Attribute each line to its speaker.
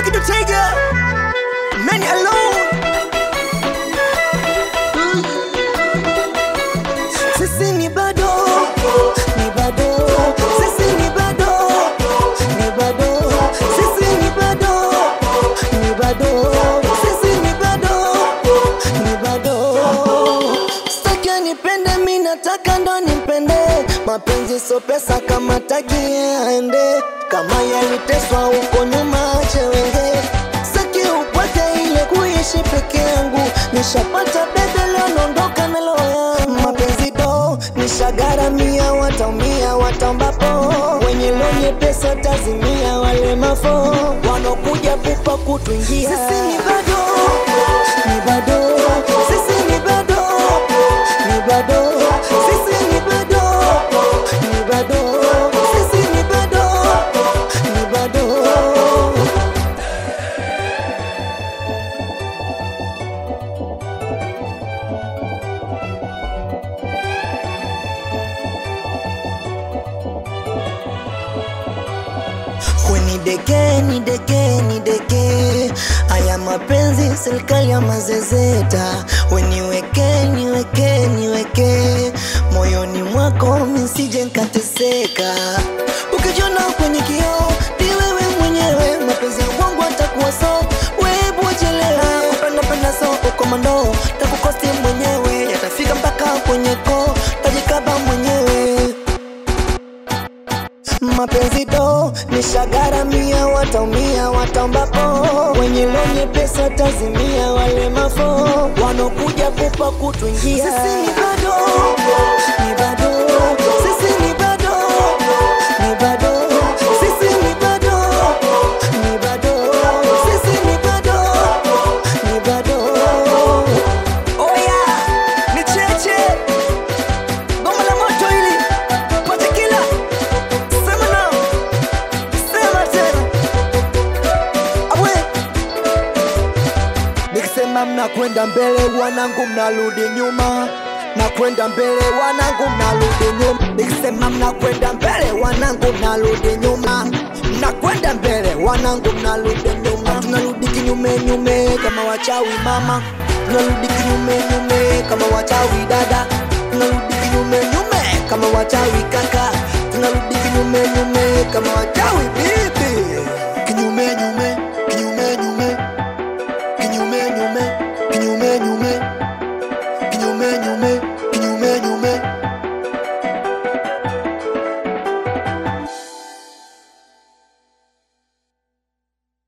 Speaker 1: Wicked Tiger, Many Alone. Sisi ni bado, ni bado. Sisi ni bado, ni bado. Sisi ni bado, ni bado. Sisi ni bado, ni bado. Sitaki nipende, mimi nataka ndo nipende. Mapenzi so pesa, kama taki aende. Kama yaliteswa huko nyuma ache wenge. Sitaki upate ile kuishi peke yangu. Nishapata bebe leo naondoka na roho yangu. Mapenzi do nishagaramia, wataumia watambapo. Wenye lonye pesa tazimia, wale mafo wanokuja pupa kutuingia. Sisi ni bado, ni bado. Sisi ni bado, ni bado. Sisi ni bado, ni bado. Sisi ni bado, ni bado. Ni deke aya mapenzi serikali ya mazezeta. Niweke moyoni mwako misije nkateseka. Ukijiona kwenye kioo ni wewe mwenyewe. Mapenzi ya wangu atakuwa so webu wajelewa. Penda so ukomando takukosti mwenyewe. Yatafika mpaka kwenye ko tajikaba mwenyewe. Mapenzi do nishagaramia, wataumia watambapo. Wenye lonye pesa tazimia, wale mafo wanokuja pupa kutuingia. Sisi ni bado, ni bado. Sisi ni bado, ni bado. Sisi ni bado, ni bado. Sisi ni bado, ni bado. Oh yeah, ni cheche goma la moto hili pote kila. Nikisema mnakwenda mbele wanangu mnarudi nyuma. Nakwenda mbele wanangu mnarudi nyuma. Nikisema mnakwenda mbele wanangu mnarudi nyuma. Mnakwenda mbele wanangu mnarudi nyuma. Tunarudi kinyume kama wachawi mama. Tunarudi kinyume kama wachawi dada. Tunarudi kinyume kama wachawi kaka. Tunarudi kinyume kama wachawi bibi. Kinyume